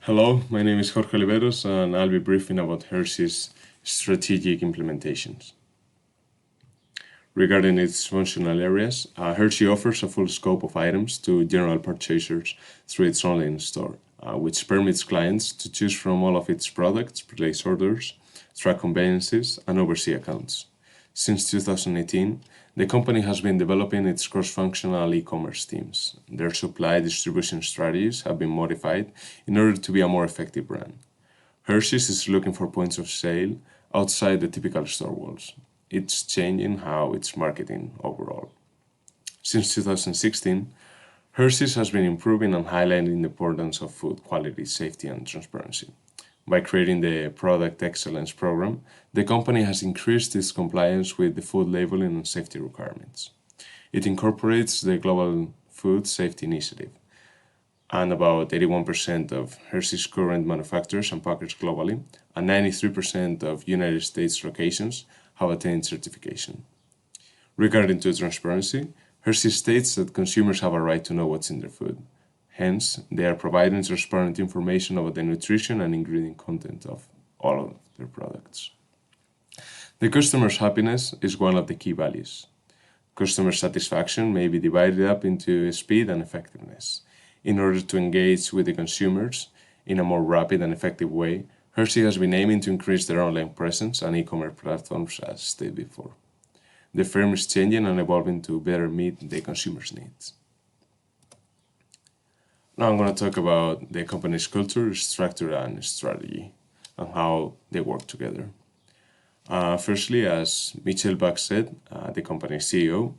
Hello, my name is Jorge Oliveros, and I'll be briefing about Hershey's strategic implementations. Regarding its functional areas, Hershey offers a full scope of items to general purchasers through its online store, which permits clients to choose from all of its products, place orders, track conveyances, and oversee accounts. Since 2018, the company has been developing its cross-functional e-commerce teams. Their supply distribution strategies have been modified in order to be a more effective brand. Hershey's is looking for points of sale outside the typical store walls. It's changing how it's marketing overall. Since 2016, Hershey's has been improving and highlighting the importance of food quality, safety, and transparency. By creating the Product Excellence Program, the company has increased its compliance with the food labeling and safety requirements. It incorporates the Global Food Safety Initiative, and about 81% of Hershey's current manufacturers and packers globally, and 93% of United States locations have attained certification. Regarding to transparency, Hershey states that consumers have a right to know what's in their food. Hence, they are providing transparent information about the nutrition and ingredient content of all of their products. The customer's happiness is one of the key values. Customer satisfaction may be divided up into speed and effectiveness. In order to engage with the consumers in a more rapid and effective way, Hershey has been aiming to increase their online presence and e-commerce platforms as stated before. The firm is changing and evolving to better meet the consumer's needs. Now I'm going to talk about the company's culture, structure, and strategy, and how they work together. Firstly, as Michel Bach said, the company's CEO,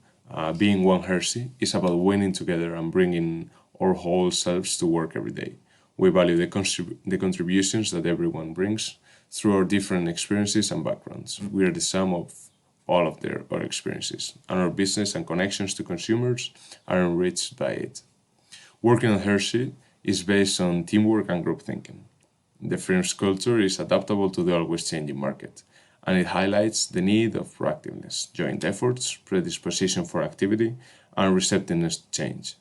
being one Hershey is about winning together and bringing our whole selves to work every day. We value the contributions that everyone brings through our different experiences and backgrounds. We are the sum of all of our experiences, and our business and connections to consumers are enriched by it. Working at Hershey is based on teamwork and group thinking. The firm's culture is adaptable to the always changing market, and it highlights the need of proactiveness, joint efforts, predisposition for activity, and receptiveness to change.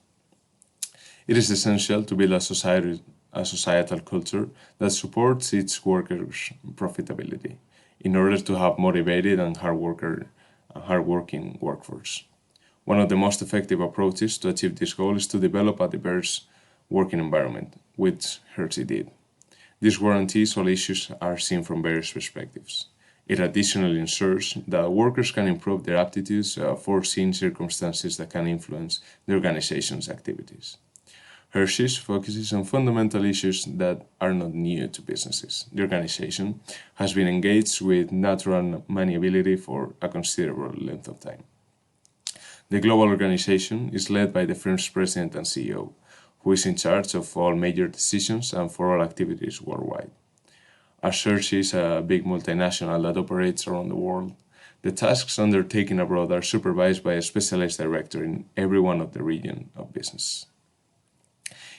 It is essential to build a societal culture that supports its workers' profitability in order to have motivated and hardworking workforce. One of the most effective approaches to achieve this goal is to develop a diverse working environment, which Hershey did. This guarantees all issues are seen from various perspectives. It additionally ensures that workers can improve their aptitudes for foreseen circumstances that can influence the organization's activities. Hershey's focuses on fundamental issues that are not new to businesses. The organization has been engaged with natural maniability for a considerable length of time. The global organization is led by the firm's president and CEO, who is in charge of all major decisions and for all activities worldwide. As Hershey is a big multinational that operates around the world, the tasks undertaken abroad are supervised by a specialized director in every one of the regions of business.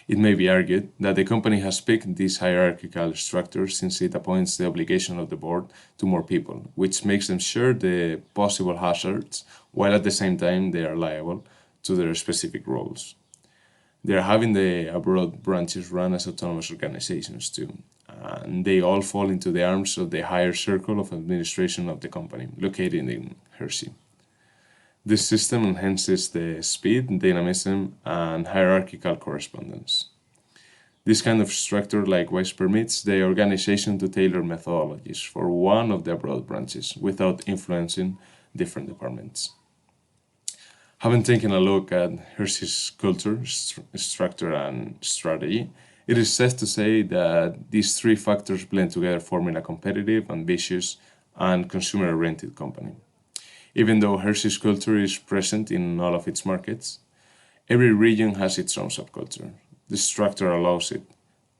It may be argued that the company has picked this hierarchical structure since it appoints the obligation of the board to more people, which makes them share the possible hazards, while at the same time they are liable to their specific roles. They are having the abroad branches run as autonomous organizations too, and they all fall into the arms of the higher circle of administration of the company, located in Hershey. This system enhances the speed, dynamism, and hierarchical correspondence. This kind of structure likewise permits the organization to tailor methodologies for one of the abroad branches without influencing different departments. Having taken a look at Hershey's culture, structure, and strategy, it is safe to say that these three factors blend together, forming a competitive, ambitious, and consumer-oriented company. Even though Hershey's culture is present in all of its markets, every region has its own subculture. The structure allows it,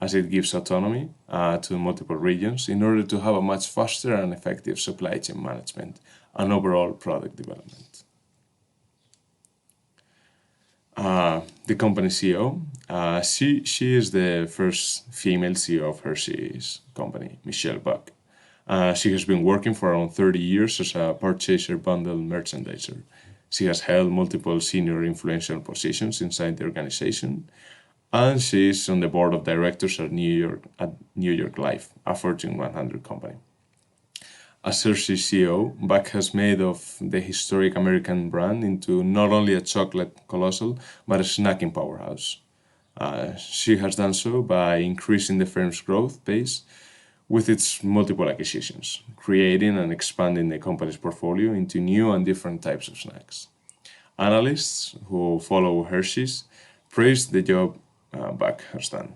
as it gives autonomy to multiple regions in order to have a much faster and effective supply chain management and overall product development. The company CEO, she is the first female CEO of Hershey's company, Michelle Buck. She has been working for around 30 years as a purchaser bundle merchandiser. She has held multiple senior influential positions inside the organization, and she is on the board of directors at New York Life, a Fortune 100 company. As Hershey CEO, Buck has made of the historic American brand into not only a chocolate colossal, but a snacking powerhouse. She has done so by increasing the firm's growth pace with its multiple acquisitions, creating and expanding the company's portfolio into new and different types of snacks. Analysts who follow Hershey's praised the job Buck has done,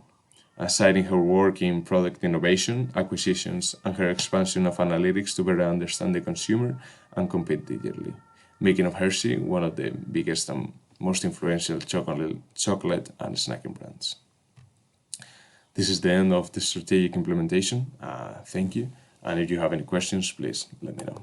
citing her work in product innovation, acquisitions, and her expansion of analytics to better understand the consumer and compete digitally, making of Hershey one of the biggest and most influential chocolate and snacking brands. This is the end of the strategic implementation. Thank you. And if you have any questions, please let me know.